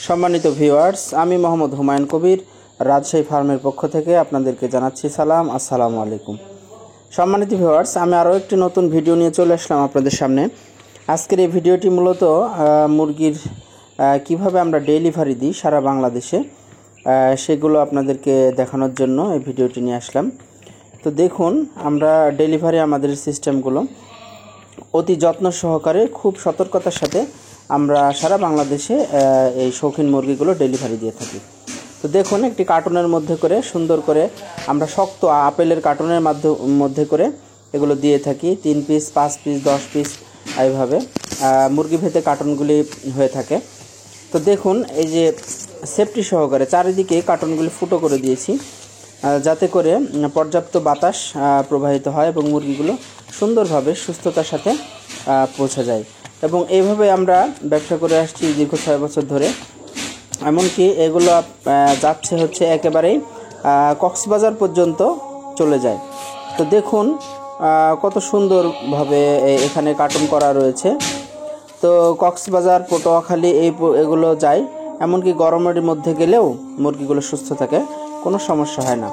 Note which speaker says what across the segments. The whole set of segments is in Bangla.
Speaker 1: সম্মানিত ভিউয়ার্স, আমি মোহাম্মদ হুমায়ুন কবির রাজশাহী ফার্মের পক্ষ থেকে আপনাদেরকে জানাচ্ছি সালাম। আসসালামু আলাইকুম। সম্মানিত ভিউয়ার্স, আমি আরও একটি নতুন ভিডিও নিয়ে চলে আসলাম আপনাদের সামনে। আজকের এই ভিডিওটি মূলত মুরগির কিভাবে আমরা ডেলিভারি দিই সারা বাংলাদেশে, সেগুলো আপনাদেরকে দেখানোর জন্য এই ভিডিওটি নিয়ে আসলাম। তো দেখুন, আমরা ডেলিভারি আমাদের সিস্টেমগুলো অতি যত্ন সহকারে খুব সতর্কতার সাথে আমরা সারা বাংলাদেশে এই শৌখিন মুরগিগুলো ডেলিভারি দিয়ে থাকি। তো দেখুন, একটি কার্টুনের মধ্যে করে সুন্দর করে আমরা শক্ত আপেলের কার্টুনের মধ্যে করে এগুলো দিয়ে থাকি। 3 পিস, 5 পিস, 10 পিস এইভাবে মুরগি ভেদে কার্টুনগুলি হয়ে থাকে। তো দেখুন, এই যে সেফটি সহকারে চারিদিকে কার্টুনগুলি ফুটো করে দিয়েছি, যাতে করে পর্যাপ্ত বাতাস প্রবাহিত হয় এবং মুরগিগুলো সুন্দরভাবে সুস্থতার সাথে পৌঁছে যায়। এবং এইভাবে আমরা ব্যবসা করে আসছি দীর্ঘ 6 বছর ধরে। এমনকি এগুলো যাচ্ছে হচ্ছে একেবারেই কক্সবাজার পর্যন্ত চলে যায়। তো দেখুন কত সুন্দরভাবে এখানে কার্টুন করা রয়েছে। তো কক্সবাজার, পটুয়াখালী এগুলো যায়। এমনকি গরমের মধ্যে গেলেও মুরগিগুলো সুস্থ থাকে, কোনো সমস্যা হয় না।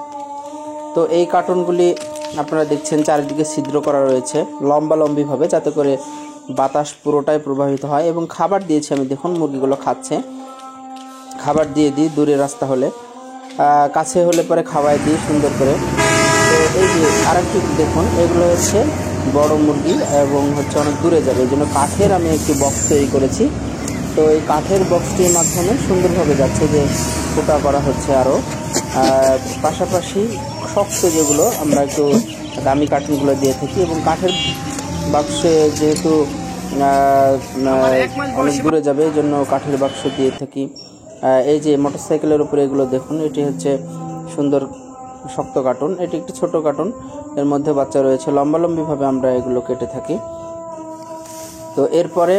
Speaker 1: তো এই কার্টুনগুলি আপনারা দেখছেন চারিদিকে ছিদ্র করা রয়েছে লম্বালম্বিভাবে, যাতে করে বাতাস পুরোটাই প্রবাহিত হয়। এবং খাবার দিয়েছি আমি, দেখুন মুরগিগুলো খাচ্ছে। খাবার দিয়ে দিই, দূরে রাস্তা হলে, কাছে হলে পরে খাওয়াই দিই সুন্দর করে। তো এই যে আরেকটি দেখুন, এগুলো হচ্ছে বড় মুরগি এবং হচ্ছে অনেক দূরে যাবে, এই জন্য কাঠের আমি একটি বক্স তৈরি করেছি। তো এই কাঠের বক্সটির মাধ্যমে সুন্দরভাবে যাচ্ছে, যে ফোটা করা হচ্ছে আরও। পাশাপাশি শক্ত যেগুলো আমরা একটু দামি কাঠগুলো দিয়ে থাকি, এবং কাঠের বাক্সে যেহেতু অনেক দূরে যাবে, এই জন্য কাঠের বাক্স দিয়ে থাকি। এই যে মোটরসাইকেলের উপরে এগুলো দেখুন, এটি হচ্ছে সুন্দর শক্ত কার্টুন। এটি একটি ছোট কার্টুন, এর মধ্যে বাচ্চা রয়েছে। লম্বালম্বিভাবে আমরা এগুলো কেটে থাকি। তো এরপরে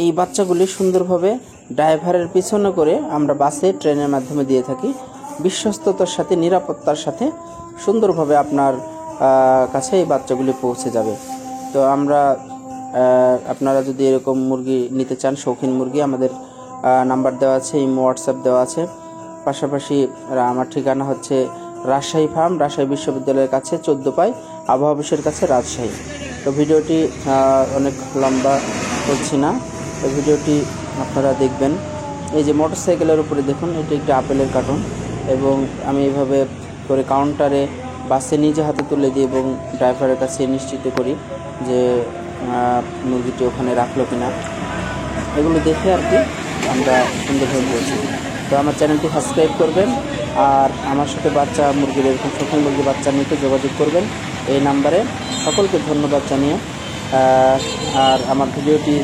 Speaker 1: এই বাচ্চাগুলি সুন্দরভাবে ড্রাইভারের পিছনে করে আমরা বাসে, ট্রেনের মাধ্যমে দিয়ে থাকি। বিশ্বস্ততার সাথে, নিরাপত্তার সাথে সুন্দরভাবে আপনার কাছে এই বাচ্চাগুলি পৌঁছে যাবে। তো আপনারা যদি এরকম মুরগি নিতে চান, শৌখিন মুরগি, আমাদের নাম্বার দেওয়া আছে, ইমো, হোয়াটসঅ্যাপ দেওয়া আছে। পাশাপাশি আমার ঠিকানা হচ্ছে রাজশাহী ফার্ম, রাজশাহী বিশ্ববিদ্যালয়ের কাছে, 14 পাই, আবহাওয়া অফিসের কাছে, রাজশাহী। তো ভিডিওটি অনেক লম্বা করছি না, তো ভিডিওটি আপনারা দেখবেন। এই যে মোটরসাইকেলের উপরে দেখুন, এটি একটি আপেলের কার্টুন, এবং আমি এইভাবে করে কাউন্টারে বাসে নিজে হাতে তুলে দিই এবং ড্রাইভারের কাছে নিশ্চিত করি যে মুরগিটি ওখানে রাখলো কিনা। এগুলো দেখে আর কি আমরা সুন্দরভাবে বলছি। তো আমার চ্যানেলটি সাবস্ক্রাইব করবেন, আর আমার সাথে বাচ্চা মুরগির, এরকম শৌখিন মুরগি বাচ্চা নিতে যোগাযোগ করবেন এই নাম্বারে। সকলকে ধন্যবাদ জানিয়ে আর আমার ভিডিওটি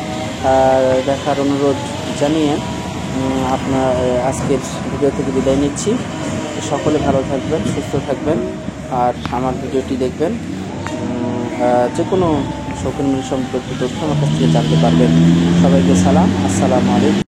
Speaker 1: দেখার অনুরোধ জানিয়ে আপনার আজকের ভিডিও থেকে বিদায় নিচ্ছি। সকলে ভালো থাকবেন, সুস্থ থাকবেন, আর আমার ভিডিওটি দেখবেন। যে কোনো শৌখিন মুরগি সম্পর্কিত তথ্য আমার কাছ থেকে জানতে পারবেন। সবাইকে সালাম, আসসালামু আলাইকুম।